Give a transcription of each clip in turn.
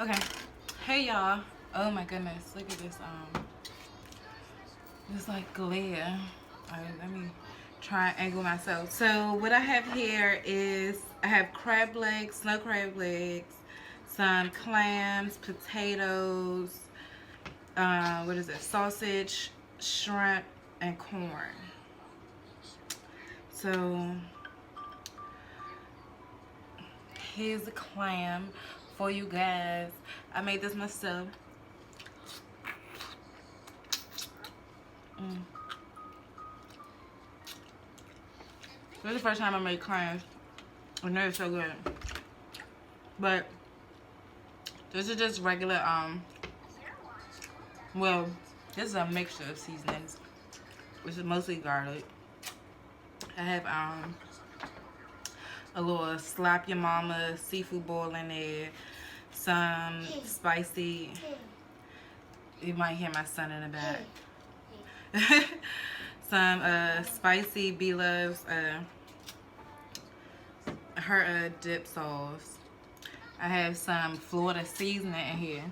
Okay. Hey y'all. Oh my goodness. Look at this this like glare. Alright, let me try and angle myself. So what I have here is I have crab legs, snow crab legs, some clams, potatoes, what is it? Sausage, shrimp, and corn. So here's the clam for you guys. I made this myself. This is the first time I made clams, and they're so good. But this is just regular, well, this is a mixture of seasonings, which is mostly garlic. I have, a little slap your mama seafood boil in there, some spicy, you might hear my son in the back, some, spicy B-Love's, her, dip sauce. I have some Florida seasoning in here,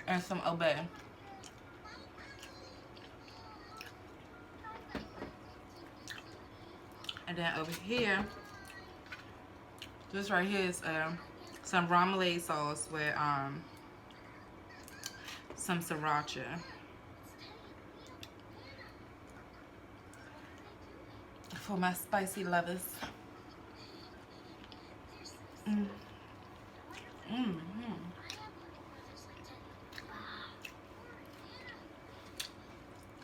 and some Obey. And then over here, this right here is some remoulade sauce with some sriracha. For my spicy lovers. Mm. Mm-hmm.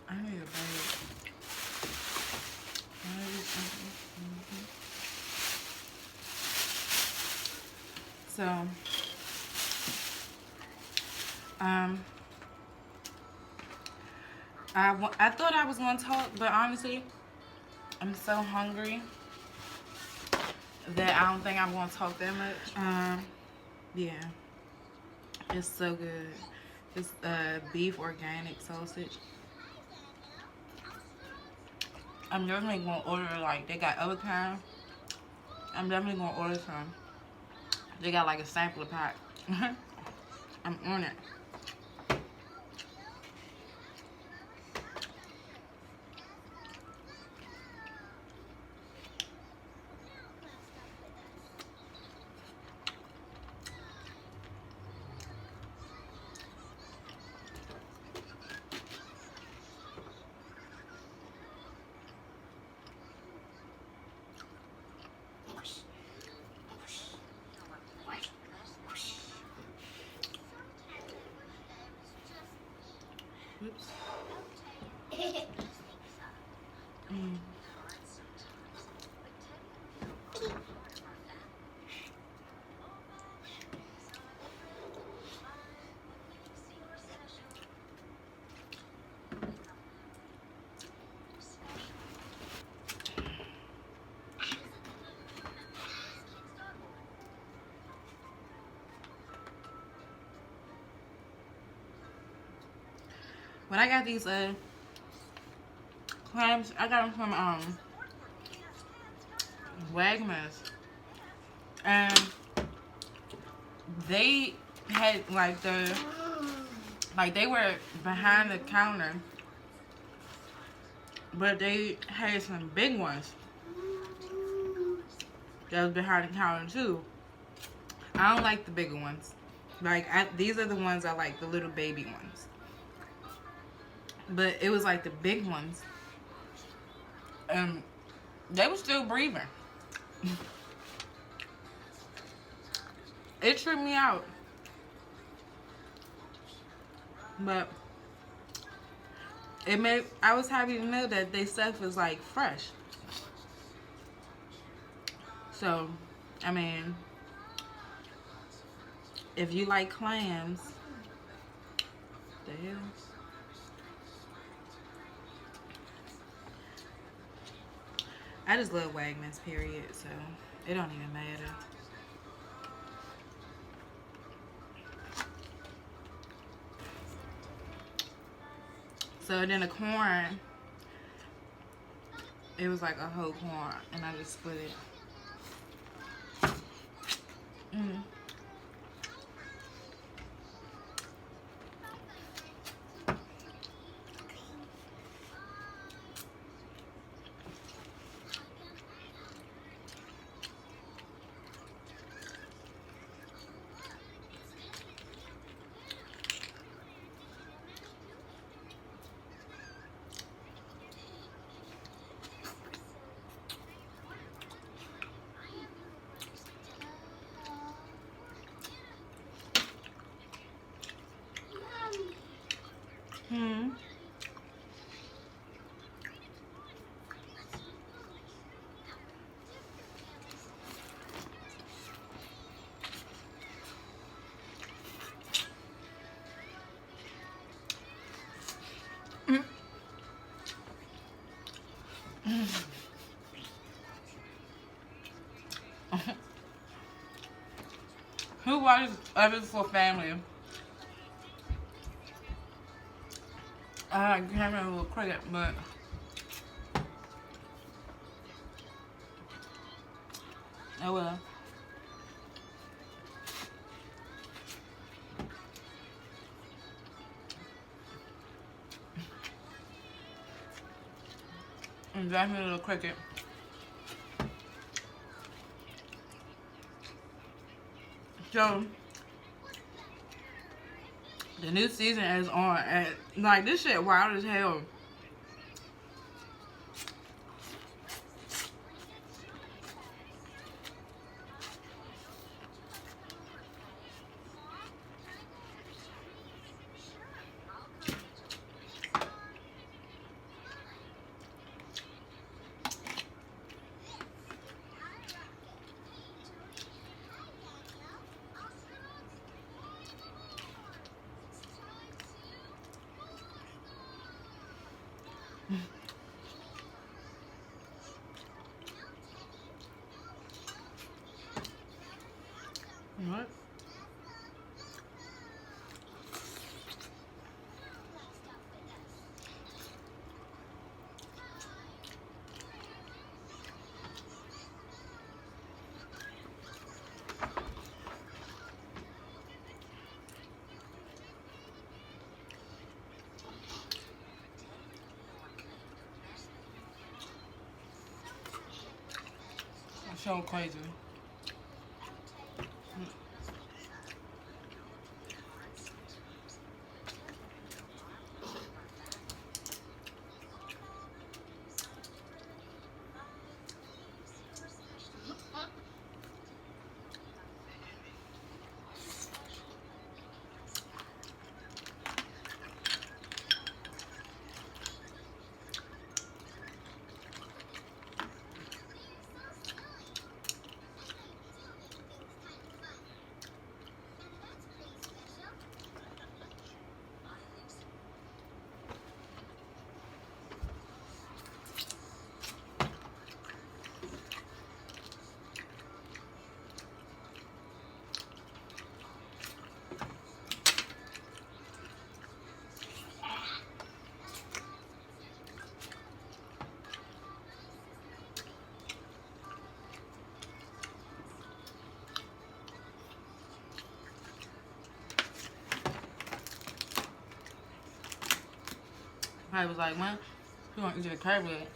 I need a bag. So, I thought I was going to talk, but honestly, I'm so hungry that I don't think I'm going to talk that much. Yeah, it's so good. It's beef organic sausage. I'm definitely going to order, like, they got other kinds. I'm definitely going to order some. They got, like, a sampler pack. I'm on it. Oops. Mm. When I got these clams, I got them from Wegmans, and they had like they were behind the counter, but they had some big ones that was behind the counter too. I don't like the bigger ones. Like these are the ones I like, the little baby ones. But it was like the big ones, and they were still breathing. It tripped me out, but I was happy to know that their stuff was like fresh. So, I mean, if you like clams, the hell. I just love Wegmans, period, so it don't even matter. So then the corn, it was like a whole corn, and I just split it. Who watches Others for Family? I can't remember what cricket, but oh well. And drive me a little cricket. So the new season is on, and like this shit wild as hell. What? That's so crazy. I was like, man, you want to eat a crab leg?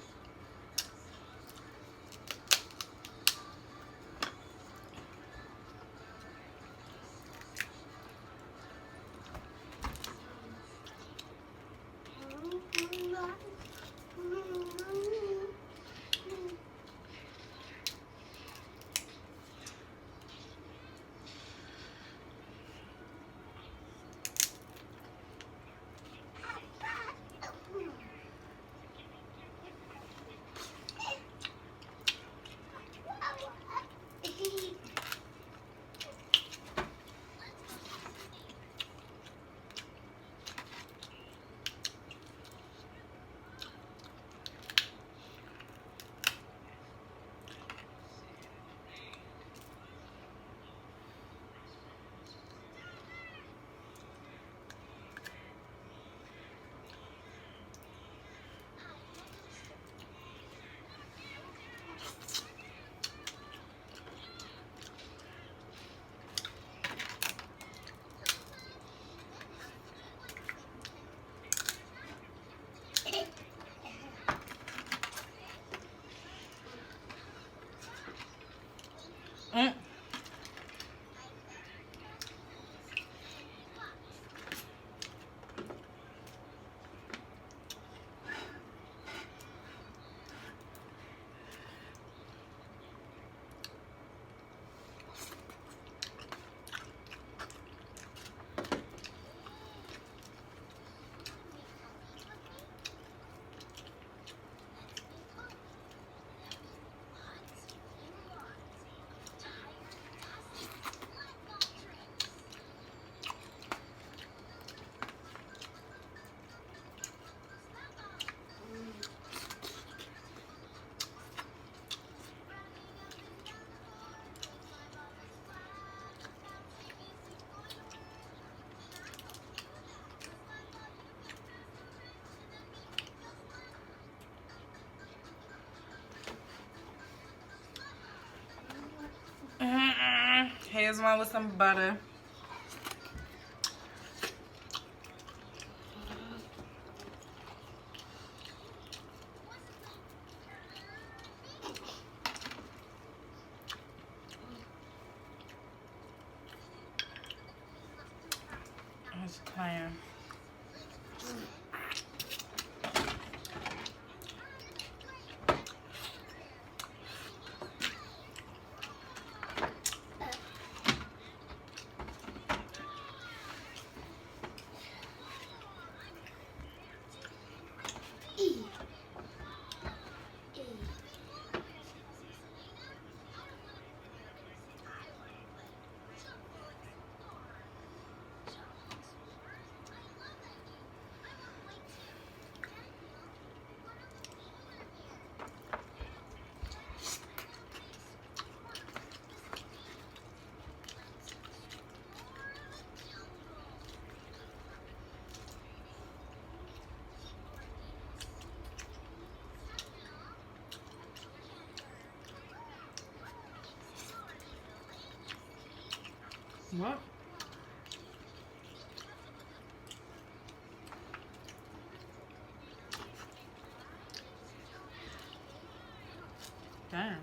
Mm. Here's one with some butter. It's clam. What? Damn.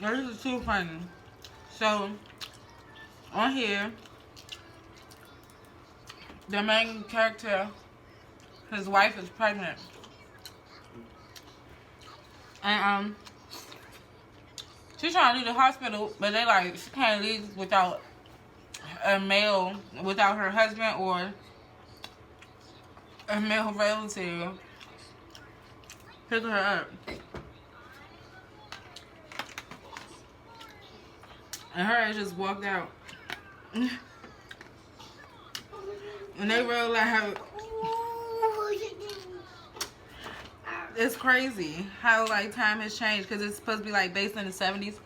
This is too funny. So, on here, the main character, his wife is pregnant. And, she's trying to leave the hospital, but they like, she can't leave without a male, without her husband or a male relative picking her up. And her ass just walked out. And they realized how it's crazy how like time has changed, because it's supposed to be like based in the 70s.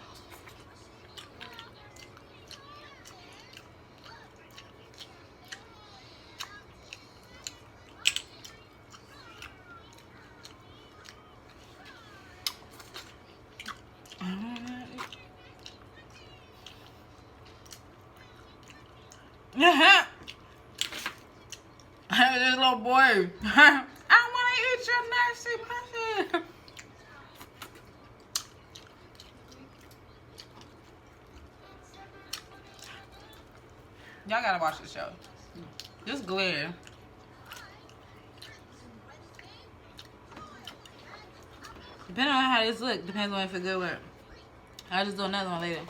This little boy. I want to eat your nasty pussy. Y'all gotta watch the show. This glare. Depending on how this look, depends on if it's good or not. I'll just do another one later.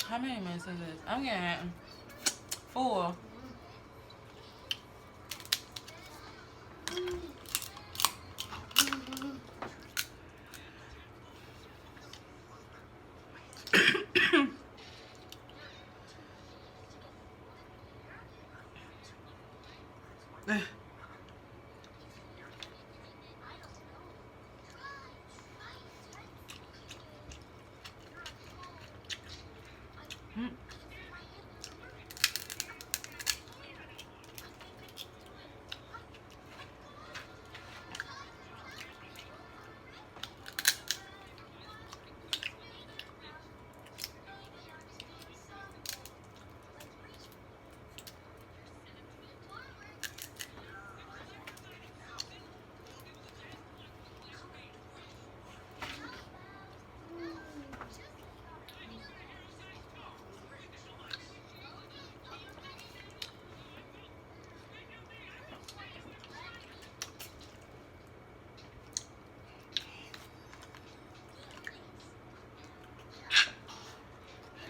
How many minutes is this? I'm getting 4.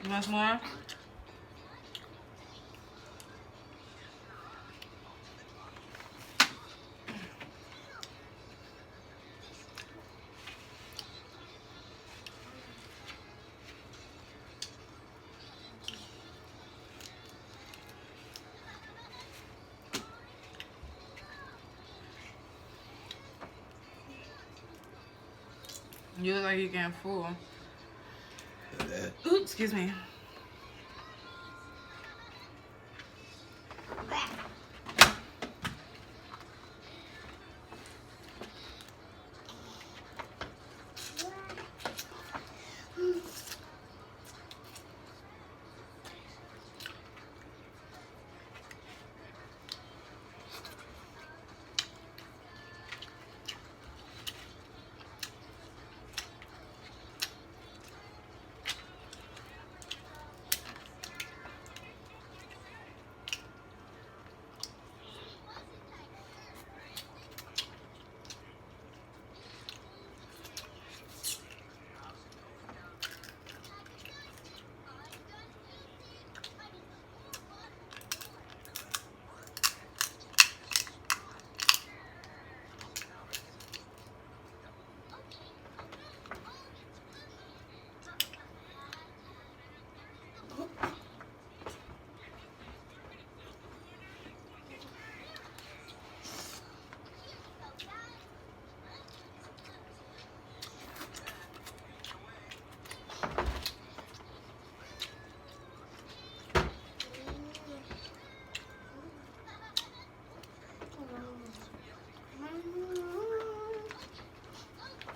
You want some more? You look like you're getting full. Oops, excuse me.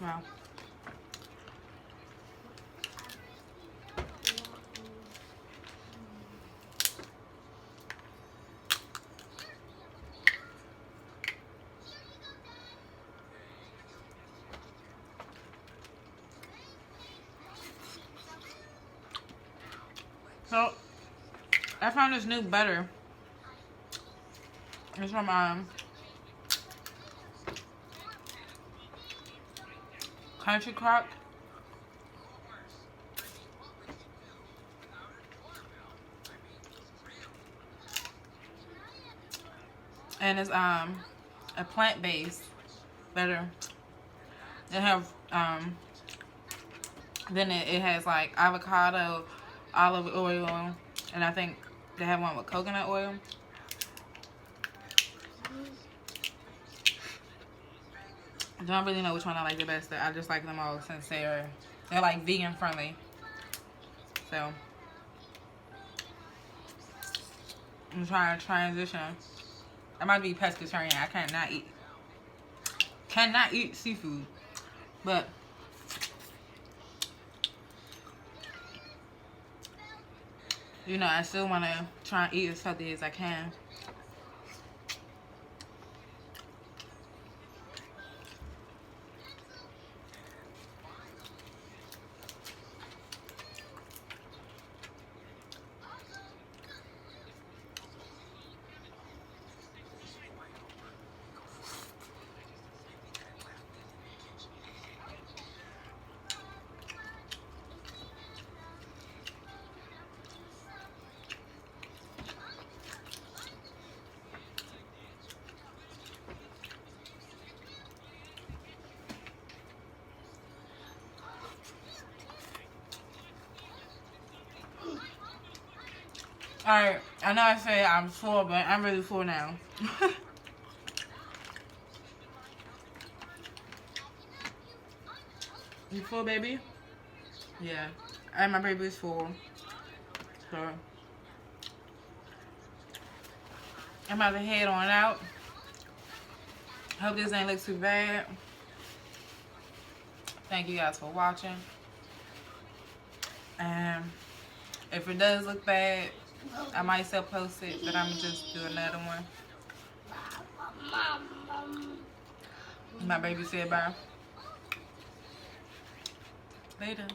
Wow. So, I found this new butter. It's from Country Crock. And it's a plant-based butter. It have then it has like avocado, olive oil, and I think they have one with coconut oil. I don't really know which one I like the best. I just like them all since they're like vegan friendly. So I'm trying to transition. I might be pescatarian. I cannot eat seafood, but You know, I still want to try and eat as healthy as I can. Alright, I know I said I'm full, but I'm really full now. You full, baby? Yeah. And my baby's full. So, I'm about to head on out. Hope this ain't look too bad. Thank you guys for watching. And if it does look bad, I might still post it, but I'm gonna just do another one. My baby said bye. Later.